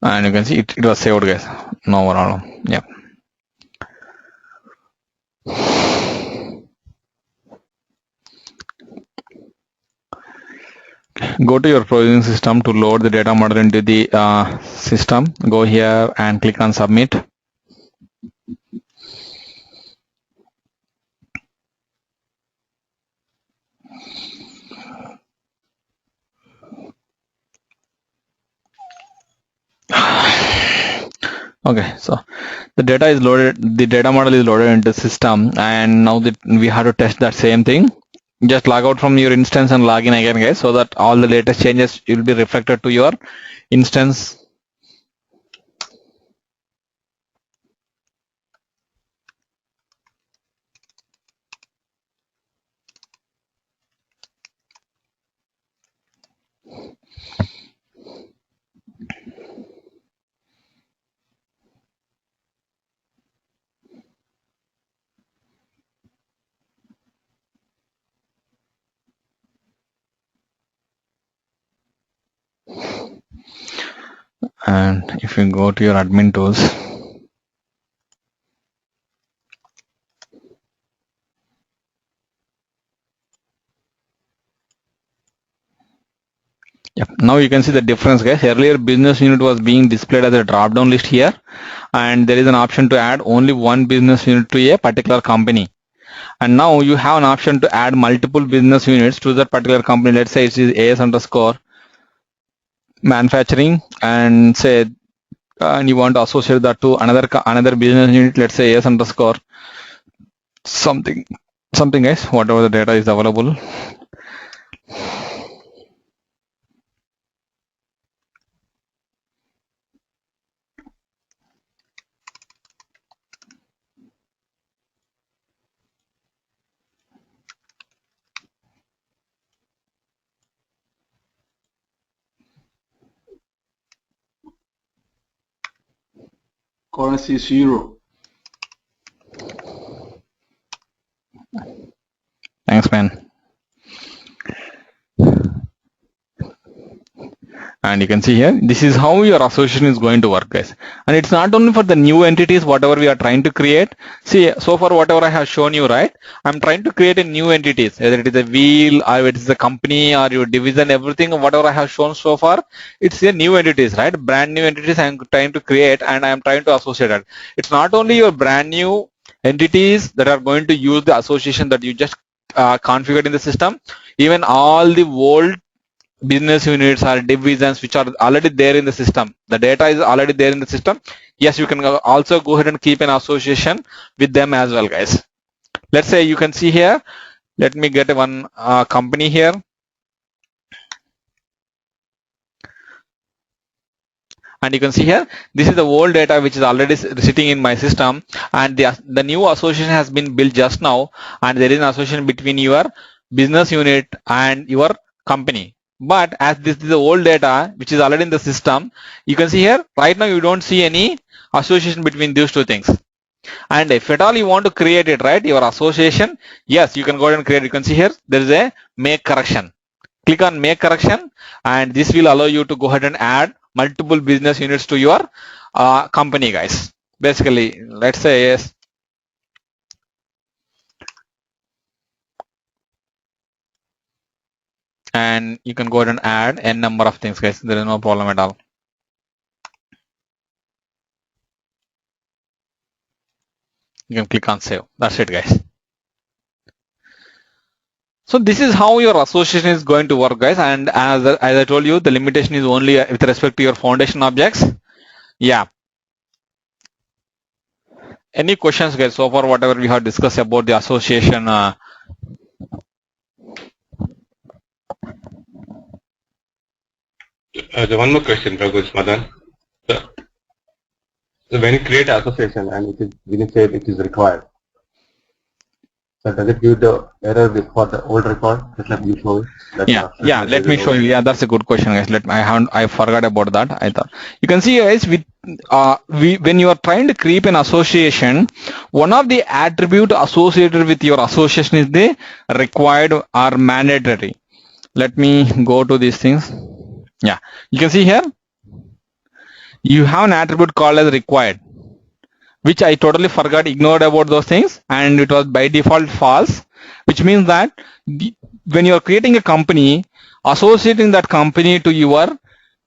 and you can see it was saved, guys. No problem. Yeah. Go to your processing system to load the data model into the system. Go here and click on submit. Okay, so the data is loaded, the data model is loaded into the system, and now that we have to test that same thing. Just log out from your instance and log in again, guys, so that all the latest changes will be reflected to your instance. And if you go to your admin tools, yep, now you can see the difference, guys. Earlier business unit was being displayed as a drop down list here, and there is an option to add only one business unit to a particular company. And now you have an option to add multiple business units to that particular company. Let's say it is AS underscore manufacturing, and say and you want to associate that to another business unit. Let's say AS underscore something, guys, whatever the data is available. Currency 0. Thanks, man. And you can see here, this is how your association is going to work, guys. And it's not only for the new entities, whatever we are trying to create. See, so far whatever I have shown you, right, I'm trying to create a new entities, whether it is a wheel or it is a company or your division, everything whatever I have shown so far, it's a new entities, right? Brand new entities I'm trying to create, and I'm trying to associate it. It's not only your brand new entities that are going to use the association that you just configured in the system, even all the old business units or divisions which are already there in the system, the data is already there in the system. Yes, you can also go ahead and keep an association with them as well, guys. Let's say you can see here, let me get one company here, and you can see here, this is the old data which is already sitting in my system, and the new association has been built just now, and there is an association between your business unit and your company. But as this is the old data which is already in the system, you can see here right now you don't see any association between these two things. And if at all you want to create it, right, your association, yes, you can go ahead and create. You can see here there is a make correction. Click on make correction, and this will allow you to go ahead and add multiple business units to your company, guys. Basically, let's say yes. And you can go ahead and add n number of things, guys. There is no problem at all. You can click on save. That's it, guys. So this is how your association is going to work, guys. And as I told you, the limitation is only with respect to your foundation objects. Yeah. Any questions, guys, so far whatever we have discussed about the association? One more question, Madan. So when you create an association and it is when you say it is required, so does it give the error for the old record? Just let me show you. Yeah. Let me show you. Yeah, that's a good question, guys. I forgot about that. I thought you can see, guys, with when you are trying to create an association, one of the attribute associated with your association is the required or mandatory. Let me go to these things. Yeah, you can see here. you have an attribute called as required, which I totally forgot, ignored about those things, and it was by default false, which means that when you are creating a company, associating that company to your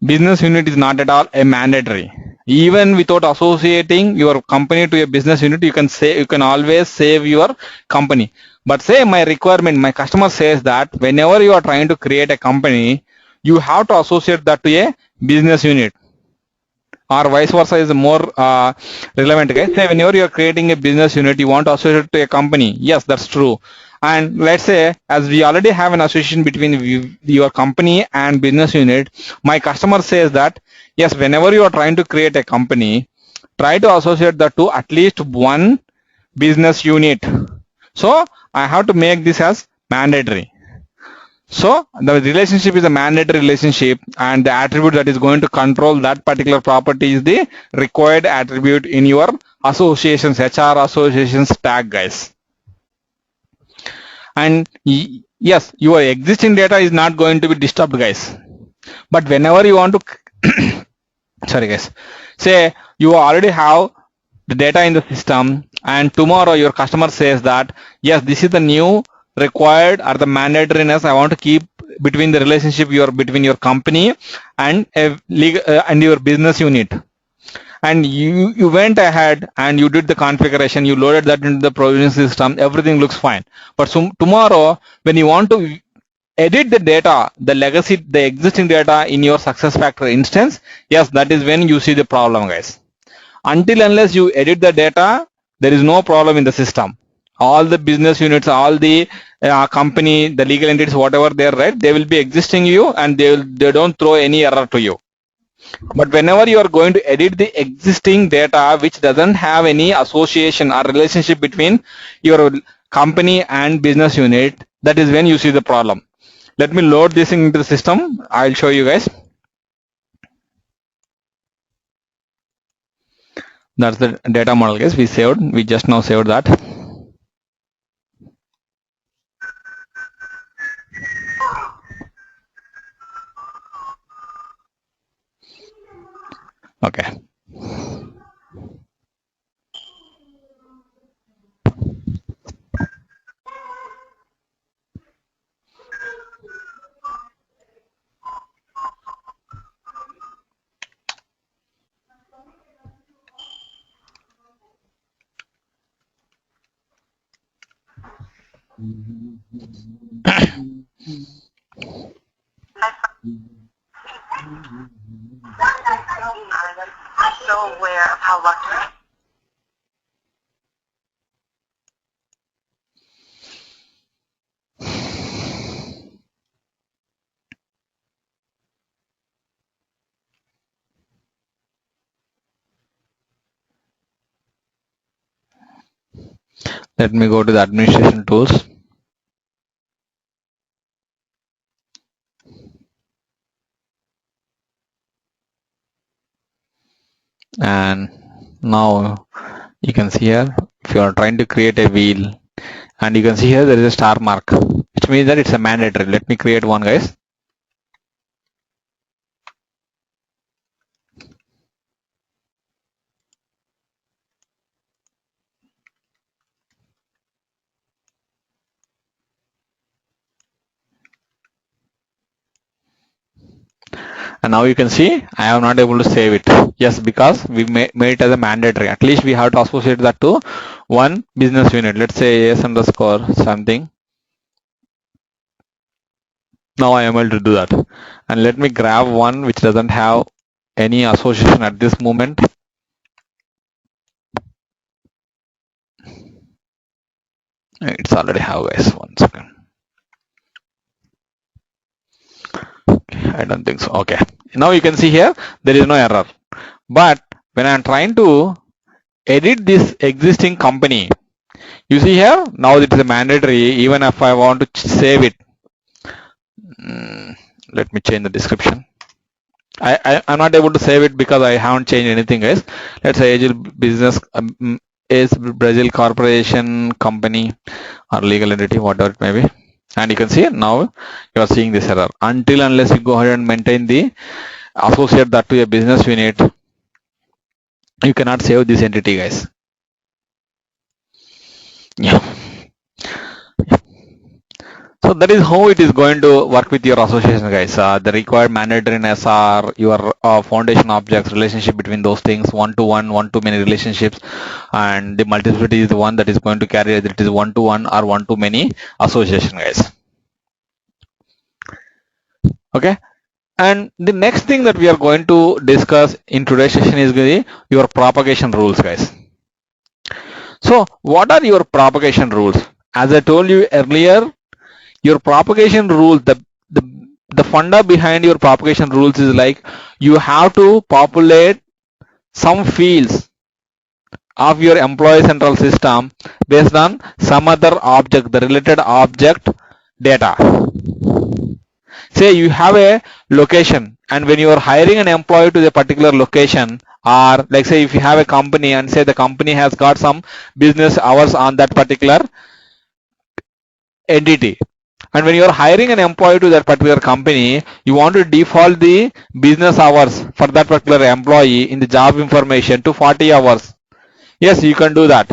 business unit is not at all a mandatory. Even without associating your company to a business unit, you can always save your company. But say my requirement, my customer says that whenever you are trying to create a company, you have to associate that to a business unit, or vice versa is more relevant, guys. Say whenever you are creating a business unit, you want to associate it to a company. Yes, that's true. And let's say, as we already have an association between your company and business unit, my customer says that yes, whenever you are trying to create a company, try to associate that to at least one business unit. So I have to make this as mandatory. So the relationship is a mandatory relationship, and the attribute that is going to control that particular property is the required attribute in your associations, HR associations tag, guys. And yes, your existing data is not going to be disturbed, guys. But whenever you want to sorry guys, say you already have the data in the system, and tomorrow your customer says that yes, this is the new required or the mandatoriness I want to keep between the relationship between your company and and your business unit, and you went ahead and you did the configuration, you loaded that into the provision system, everything looks fine. But tomorrow when you want to edit the data, the legacy, the existing data in your SuccessFactors instance, yes, that is when you see the problem, guys. Until unless you edit the data, there is no problem in the system. All the business units, all the company, the legal entities, whatever they are, right, they will be existing you, and they don't throw any error to you. But whenever you are going to edit the existing data which doesn't have any association or relationship between your company and business unit, that is when you see the problem. Let me load this into the system. I'll show you guys. That's the data model, guys. We just now saved that. Okay. I'm so aware of how lucky. Let me go to the administration tools. And now you can see here, if you are trying to create a wheel, and you can see here there is a star mark, which means that it's a mandatory. Let me create one, guys. And now you can see I am not able to save it. Yes, because we made it as a mandatory. At least we have to associate that to one business unit. Let's say AS underscore something. Now I am able to do that. And let me grab one which doesn't have any association at this moment. It's already have, guys. 1 second. I don't think so. Okay. Now you can see here there is no error. But when I'm trying to edit this existing company, you see here now it is a mandatory. Even if I want to save it, let me change the description. I'm not able to save it because I haven't changed anything, guys. Let's say Agile Business is Brazil Corporation Company or legal entity, whatever it may be. And you can see now you are seeing this error. Until unless you go ahead and maintain the associate that to a business unit, you cannot save this entity, guys. Yeah. So that is how it is going to work with your association, guys. The required mandatoriness are your foundation objects, relationship between those things, one-to-one, one-to-many relationships, and the multiplicity is the one that is going to carry either it is one-to-one or one-to-many association, guys. Okay. And the next thing that we are going to discuss in today's session is your propagation rules, guys. So what are your propagation rules? As I told you earlier, your propagation rule, the funda behind your propagation rules is like you have to populate some fields of your employee central system based on some other object, the related object data. Say you have a location, and when you are hiring an employee to the particular location, or like say if you have a company and say the company has got some business hours on that particular entity, and when you are hiring an employee to that particular company, you want to default the business hours for that particular employee in the job information to 40 hours. Yes, you can do that.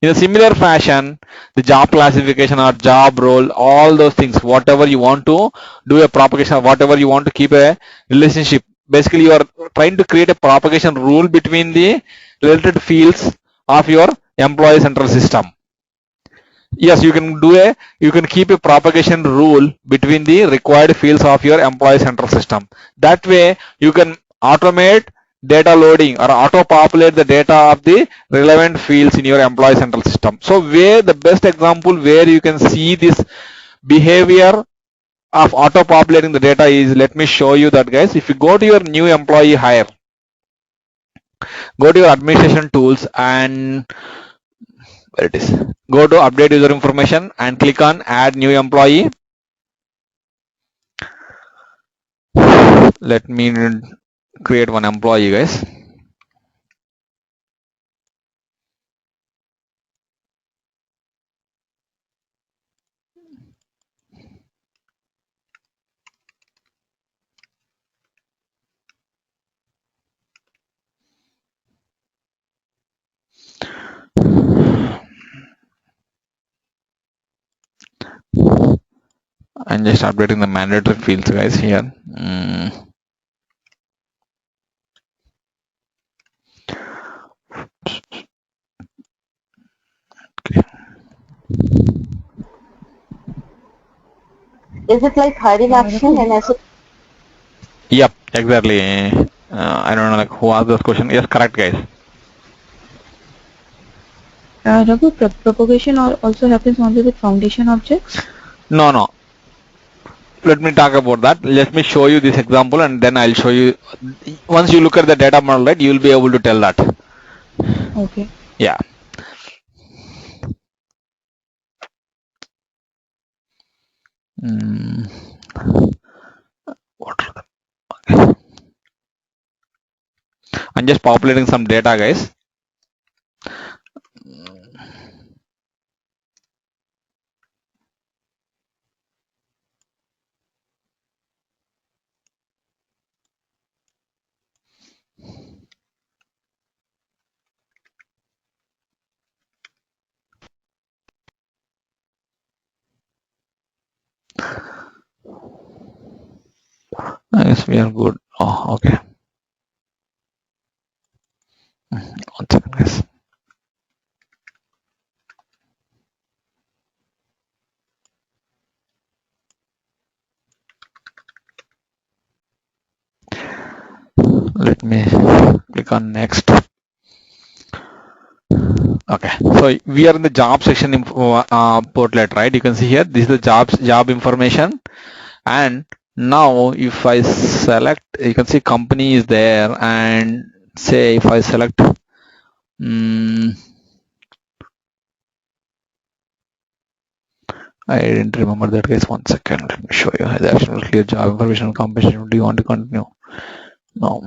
In a similar fashion, the job classification or job role, all those things, whatever you want to do a propagation, whatever you want to keep a relationship, basically you are trying to create a propagation rule between the related fields of your employee central system. Yes, you can keep a propagation rule between the required fields of your employee central system. That way you can automate data loading or auto populate the data of the relevant fields in your employee central system. So where the best example where you can see this behavior of auto populating the data is, let me show you that, guys. If you go to your new employee hire, go to your administration tools and where it is, go to update user information and click on add new employee. Let me create one employee, guys. I'm just updating the mandatory fields, guys, here. Okay. Is it like hiring action in SAP? Yep, exactly. I don't know like who asked this question. Yes, correct, guys. Raghu, propagation also happens only with foundation objects? No. Let me talk about that. Let me show you this example and then I'll show you. Once you look at the data model, right, you will be able to tell that. Okay. Yeah. Okay. I'm just populating some data, guys. Yes, we are good. Oh, okay. One second, guys. Let me click on next. Okay, so we are in the job section portlet, right? You can see here this is the job information, and now if I select, you can see company is there, and say if I select I didn't remember that, guys. One second, let me show you. The actual clear job information compensation. Do you want to continue? No.